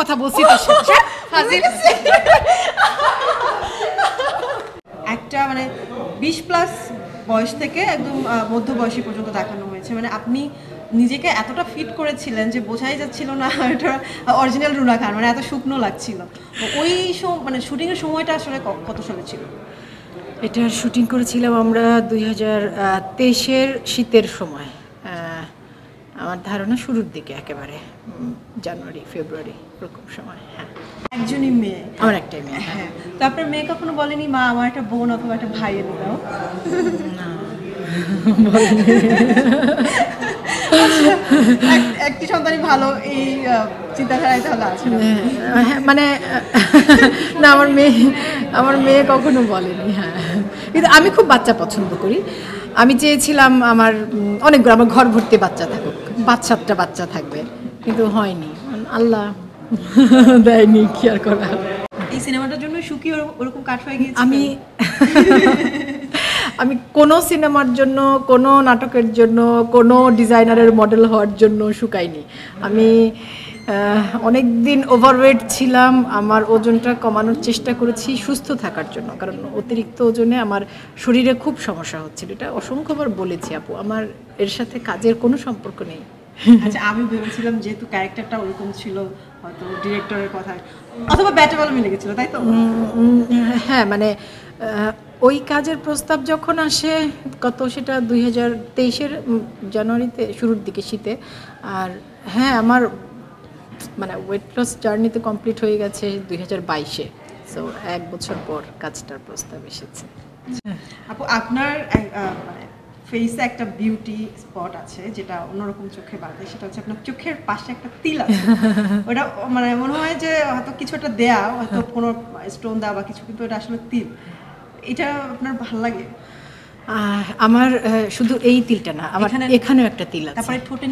কথা বলছি তোর সাথে ফাজিল একটা মানে 20+ বয়স থেকে একদম মধ্যবয়সী পর্যন্ত দেখানো হয়েছে। মানে আপনি নিজেকে এতটা ফিট করেছিলেন যে বোঝাই যাচ্ছিল না এটা অরিজিনাল রুনা খান, মানে এত শুকনো লাগছিল। ওই মানে শুটিংয়ের সময়টা আসলে কত সালে ছিল? এটার শুটিং করেছিলাম আমরা 2023-এর শীতের সময়, আমার ধারণা শুরুর দিকে, একেবারে জানুয়ারি ফেব্রুয়ারি এরকম সময়। হ্যাঁ, একজনই মেয়ে? আমার একটাই মেয়ে। হ্যাঁ, তো আপনার মেয়ে কখনো বলেনি মা আমার একটা বোন অথবা একটা ভাই এনে দাও? না, একটি সন্তানই ভালো, এই চিন্তাধারায় তাহলে আছে না? হ্যাঁ, মানে না, আমার মেয়ে কখনো বলেনি। হ্যাঁ, কিন্তু আমি খুব বাচ্চা পছন্দ করি। আমি চেয়েছিলাম আমার অনেকগুলো, আমার ঘর ভর্তি বাচ্চা থাকুক, 5-7টা বাচ্চা থাকবে, কিন্তু হয়নি, আল্লাহ দেয়নি, কি আর করা। এই সিনেমাটার জন্য সুখী ওরকম কাট হয়ে গিয়েছে? আমি কোনো সিনেমার জন্য, কোনো নাটকের জন্য, কোনো ডিজাইনারের মডেল হওয়ার জন্য শুকাইনি। আমি অনেক দিন ওভারওয়েট ছিলাম, আমার ওজনটা কমানোর চেষ্টা করেছি সুস্থ থাকার জন্য, কারণ অতিরিক্ত ওজনে আমার শরীরে খুব সমস্যা হচ্ছিল। এটা অসংখ্যবার বলেছি আপু, আমার এর সাথে কাজের কোনো সম্পর্ক নেই। আচ্ছা, আমি ভেবেছিলাম যেহেতু ক্যারেক্টারটা ওরকম ছিল, হয়তো ডিরেক্টরের কথায় অথবা ব্যাটে বলে মিলে গেছিল, তাই তো? হ্যাঁ, মানে ওই কাজের প্রস্তাব যখন আসে, সেটা 2023-এর জানুয়ারিতে, শুরুর দিকে, শীতে। আর হ্যাঁ, আমার মানে ওয়েট লস জার্নিতে কমপ্লিট হয়ে গেছে 2022-এ। সো 1 বছর পর কাজটার প্রস্তাব এসেছে। আপু, আপনার মানে ফেসে একটা বিউটি স্পট আছে যেটা অন্যরকম চোখে বাঁধে, সেটা হচ্ছে আপনার চোখের পাশে একটা তিল আছে। ওটা মানে মনে হয় যে হয়তো কিছু একটা দেয়া, হয়তো কোনো স্টোন দেওয়া বা কিছু, কিন্তু এটা আসলে তিল। এটা আপনার ভালো লাগে? আমার শুধু এই তিলটা না, আমার এখানেও একটা তিল আছে, তারপরে ঠোঁটের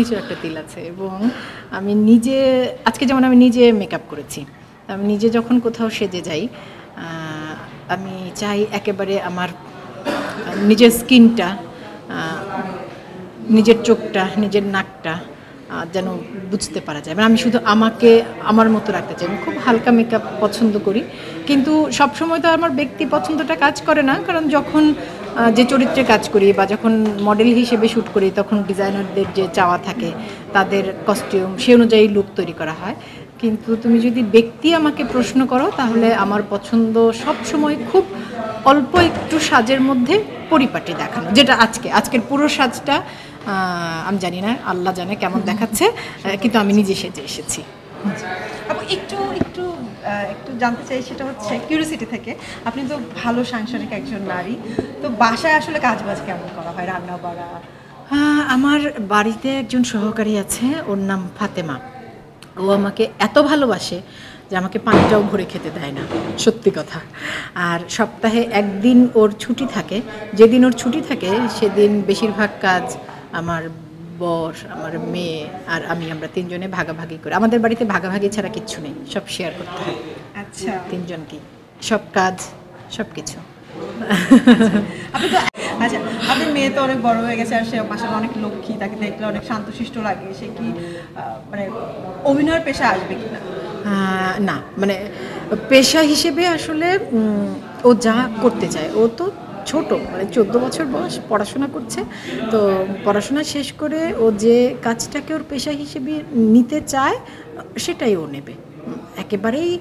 নিচে একটা তিল আছে। এবং আমি নিজে, আজকে যেমন আমি নিজে মেকআপ করেছি, আমি নিজে যখন কোথাও সেজে যাই, আমি চাই একেবারে আমার নিজের স্কিনটা, নিজের চোখটা, নিজের নাকটা যেন বুঝতে পারা যায়। মানে আমি শুধু আমাকে আমার মতো রাখতে চাই। আমি খুব হালকা মেকআপ পছন্দ করি, কিন্তু সবসময় তো আমার ব্যক্তি পছন্দটা কাজ করে না, কারণ যখন যে চরিত্রে কাজ করি বা যখন মডেল হিসেবে শ্যুট করি, তখন ডিজাইনারদের যে চাওয়া থাকে, তাদের কস্টিউম সে অনুযায়ী লুক তৈরি করা হয়। কিন্তু তুমি যদি ব্যক্তি আমাকে প্রশ্ন করো, তাহলে আমার পছন্দ সবসময় খুব অল্প একটু সাজের মধ্যে পরিপাটি দেখানো, যেটা আজকের পুরো সাজটা আমি জানি না, আল্লাহ জানে কেমন দেখাচ্ছে, কিন্তু আমি নিজে সেজে এসেছি। একটু একটু একটু জানতে চাই, সেটা হচ্ছে কিউরিওসিটি থেকে, আপনি তো ভালো সাংসারিক একজন নারী, তো বাসায় আসলে কাজবাজ কেমন করা হয়, রান্না বাড়া? আমার বাড়িতে একজন সহকারী আছে, ওর নাম ফাতেমা। ও আমাকে এত ভালোবাসে যে আমাকে পানিটাও ভরে খেতে দেয় না, সত্যি কথা। আর সপ্তাহে একদিন ওর ছুটি থাকে, যেদিন ওর ছুটি থাকে সেদিন বেশিরভাগ কাজ আমার বর, আমার মেয়ে আর আমরা 3জনে ভাগাভাগি করি। আমাদের বাড়িতে ভাগাভাগি ছাড়া কিচ্ছু নেই, সব শেয়ার করতে হয়। আচ্ছা, 3জনকেই সব কাজ, সব কিছু। আচ্ছা, আপনার মেয়ে তো অনেক বড় হয়ে গেছে, আর সে বাসায় অনেক লক্ষ্মী, তাকে দেখলে অনেক শান্তশিষ্ট লাগে। সে কি মানে অভিনয়ের পেশা আসবে কিনা? না, মানে পেশা হিসেবে আসলে ও যা করতে চায়, ও তো ছোট, মানে 14 বছর বয়স, পড়াশোনা করছে। তো পড়াশোনা শেষ করে ও যে কাজটাকে ওর পেশা হিসেবে নিতে চায়, সেটাই ও নেবে। একেবারেই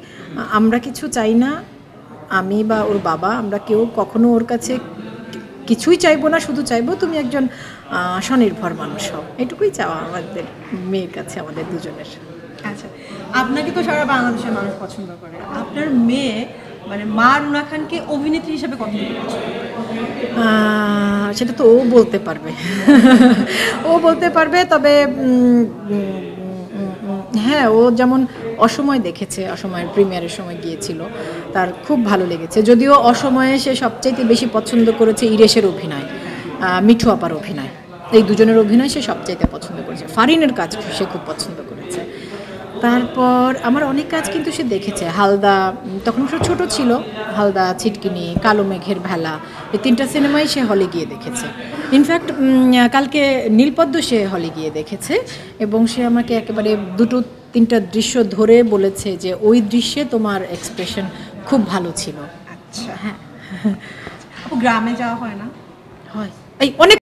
আমরা কিছু চাই না, আমি বা ওর বাবা, আমরা কেউ কখনো ওর কাছে কিছুই চাইবো না, শুধু চাইবো তুমি একজন স্বনির্ভর মানুষ হও, এটুকুই চাওয়া আমাদের মেয়ের কাছে, আমাদের দুজনের। আচ্ছা, আপনাকে তো সারা বাংলাদেশের মানুষ পছন্দ করে, আপনার মেয়ে মানে মা রুনা খানকে অভিনেত্রী হিসেবে কতটুকু পছন্দ করে? সেটা তো ও বলতে পারবে। ও বলতে পারবে, তবে হ্যাঁ, ও যেমন অসময় দেখেছে, অসময়ের প্রিমিয়ারের সময় গিয়েছিল, তার খুব ভালো লেগেছে। যদিও অসময়ে সে সবচাইতে বেশি পছন্দ করেছে ইরেশের অভিনয়, মিঠু আপার অভিনয়, এই দুজনের অভিনয় সে সবচাইতে পছন্দ করেছে। ফারিনের কাজ সে খুব পছন্দ করেছে। তারপর আমার অনেক কাজ কিন্তু সে দেখেছে। হালদা, তখন সে ছোট ছিল, হালদা, ছিটকিনি, কালো মেঘের ভেলা, এই 3টা সিনেমাই সে হলে গিয়ে দেখেছে। ইনফ্যাক্ট কালকে নীলপদ্ম সে হলে গিয়ে দেখেছে, এবং সে আমাকে একেবারে দুটো 3টা দৃশ্য ধরে বলেছে যে ওই দৃশ্যে তোমার এক্সপ্রেশন খুব ভালো ছিল। আচ্ছা, হ্যাঁ, আপু গ্রামে যাওয়া হয় না? হয় এই অনেক